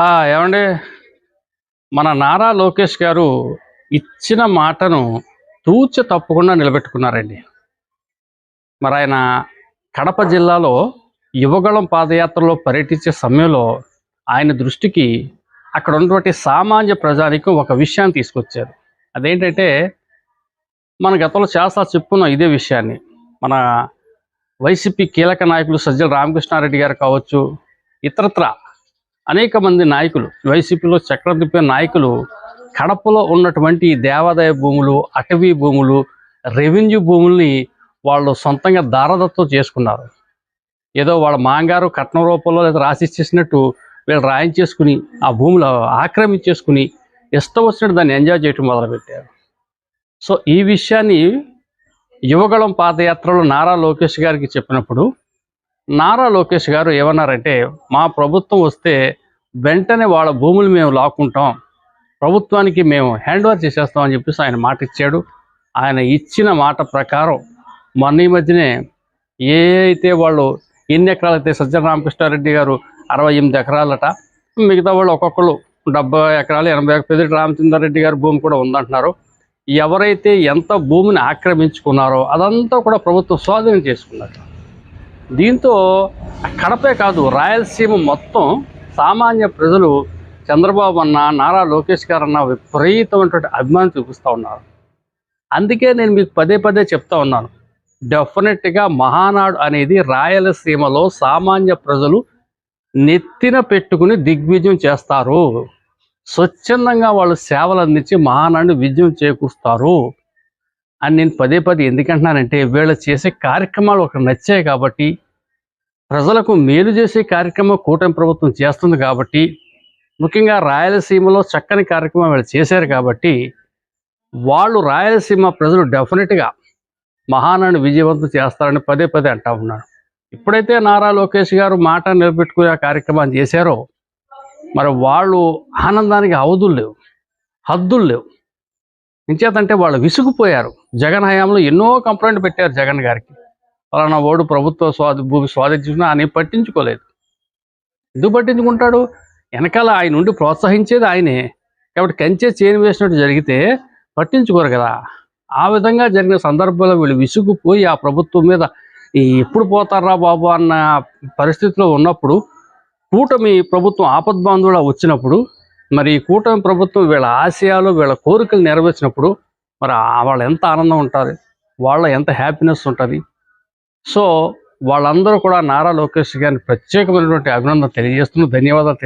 ఏమండి, మన నారా లోకేష్ గారు ఇచ్చిన మాటను తూచ తప్పకుండా నిలబెట్టుకున్నారండి. మరి ఆయన కడప జిల్లాలో యువగళం పాదయాత్రలో పర్యటించే సమయంలో ఆయన దృష్టికి అక్కడ ఉన్నటువంటి సామాన్య ప్రజానికి ఒక విషయాన్ని తీసుకొచ్చారు. అదేంటంటే, మన గతంలో చాలాసార్లు చెప్పుకున్నాం ఇదే విషయాన్ని. మన వైసీపీ కీలక నాయకులు సజ్జల రామకృష్ణారెడ్డి గారు కావచ్చు, ఇతరత్ర అనేక మంది నాయకులు, వైసీపీలో చక్రం తిప్పిన నాయకులు కడపలో ఉన్నటువంటి దేవాదాయ భూములు, అటవీ భూములు, రెవెన్యూ భూముల్ని వాళ్ళు సొంతంగా దారదత్తం చేసుకున్నారు. ఏదో వాళ్ళ మాంగారు కట్నం రూపంలో లేదా రాసిచ్చేసినట్టు వీళ్ళు రాయించేసుకుని ఆ భూములు ఆక్రమించేసుకుని ఇష్టం వచ్చినట్టు దాన్ని ఎంజాయ్ చేయటం మొదలుపెట్టారు. సో ఈ విషయాన్ని యువగళం పాదయాత్రలో నారా లోకేష్ గారికి చెప్పినప్పుడు నారా లోకేష్ గారు ఏమన్నారంటే, మా ప్రభుత్వం వస్తే వెంటనే వాళ్ళ భూములు మేము లాక్కుంటాం, ప్రభుత్వానికి మేము హ్యాండ్ ఓవర్ చేసేస్తాం అని చెప్పేసి ఆయన మాట ఇచ్చాడు. ఆయన ఇచ్చిన మాట ప్రకారం మొన్న ఈ మధ్యనే ఏ అయితే వాళ్ళు ఎన్ని ఎకరాలైతే సజ్జల రామకృష్ణారెడ్డి గారు 68 ఎకరాలట, మిగతా వాళ్ళు ఒక్కొక్కరు 70 ఎకరాలు 80 పెద్దిరెడ్డి రామచంద్రారెడ్డి గారి భూమి కూడా ఉందంటున్నారు. ఎవరైతే ఎంత భూమిని ఆక్రమించుకున్నారో అదంతా కూడా ప్రభుత్వం స్వాధీనం చేసుకున్నారు. దీంతో కడపే కాదు, రాయలసీమ మొత్తం సామాన్య ప్రజలు చంద్రబాబు అన్న, నారా లోకేష్ గారు అన్న విపరీతమైనటువంటి అభిమానం చూపిస్తూ ఉన్నారు. అందుకే నేను మీకు పదే పదే చెప్తా ఉన్నాను, డెఫినెట్గా మహానాడు అనేది రాయలసీమలో సామాన్య ప్రజలు నెత్తిన పెట్టుకుని దిగ్విజయం చేస్తారు. స్వచ్ఛందంగా వాళ్ళు సేవలు అందించి మహానాడుని విజయం చేకూరుస్తారు అని నేను పదే పదే ఎందుకంటున్నానంటే, వీళ్ళు చేసే కార్యక్రమాలు ఒక నచ్చాయి కాబట్టి, ప్రజలకు మేలు చేసే కార్యక్రమం కూటమి ప్రభుత్వం చేస్తుంది కాబట్టి, ముఖ్యంగా రాయలసీమలో చక్కని కార్యక్రమం వీళ్ళు చేశారు కాబట్టి, వాళ్ళు రాయలసీమ ప్రజలు డెఫినెట్గా మహానాడుని విజయవంతం చేస్తారని పదే పదే అంటా ఉన్నాడు. ఎప్పుడైతే నారా లోకేష్ గారు మాట నిలబెట్టుకునే ఆ కార్యక్రమాన్ని చేశారో, మరి వాళ్ళు ఆనందానికి అవధులు లేవు, హద్దులు లేవు. ఇంచేతంటే వాళ్ళు విసుగుపోయారు. జగన్ హయాంలో ఎన్నో కంప్లైంట్ పెట్టారు జగన్ గారికి, ఫలానా ఓడు ప్రభుత్వ భూమి స్వాధీనం ఆయన పట్టించుకోలేదు. ఎందుకు పట్టించుకుంటాడు? వెనకాల ఆయన నుండి ప్రోత్సహించేది ఆయనే కాబట్టి, కంచె చేను వేసినట్టు జరిగితే పట్టించుకోరు కదా. ఆ విధంగా జరిగిన సందర్భంలో వీళ్ళు విసుగుపోయి ఆ ప్రభుత్వం మీద ఎప్పుడు పోతారా బాబు అన్న పరిస్థితిలో ఉన్నప్పుడు, కూటమి ప్రభుత్వం ఆపద్బాంధువులా వచ్చినప్పుడు, మరి ఈ కూటమి ప్రభుత్వం వీళ్ళ ఆశయాలు వీళ్ళ కోరికలు నెరవేర్చినప్పుడు మరి వాళ్ళు ఎంత ఆనందం ఉంటుంది, వాళ్ళ ఎంత హ్యాపీనెస్ ఉంటుంది. సో వాళ్ళందరూ కూడా నారా లోకేష్ గారిని ప్రత్యేకమైనటువంటి అభినందన తెలియజేస్తున్నారు, ధన్యవాదాలు